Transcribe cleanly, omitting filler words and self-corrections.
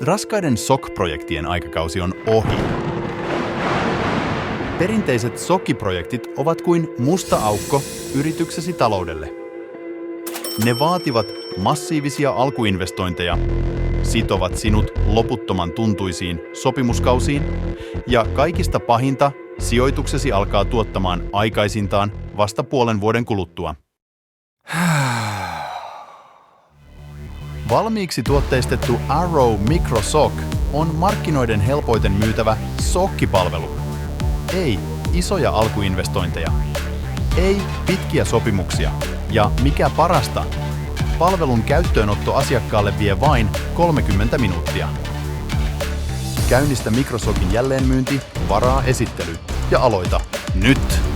Raskaiden SOC-projektien aikakausi on ohi. Perinteiset SOC-projektit ovat kuin musta aukko yrityksesi taloudelle. Ne vaativat massiivisia alkuinvestointeja, sitovat sinut loputtoman tuntuisiin sopimuskausiin ja kaikista pahinta, sijoituksesi alkaa tuottamaan aikaisintaan vasta puolen vuoden kuluttua. Valmiiksi tuotteistettu Arrow Micro SOC on markkinoiden helpoiten myytävä SOC-palvelu. Ei isoja alkuinvestointeja. Ei pitkiä sopimuksia. Ja mikä parasta, palvelun käyttöönotto asiakkaalle vie vain 30 minuuttia. Käynnistä MicroSOCin jälleenmyynti, varaa esittely ja aloita nyt!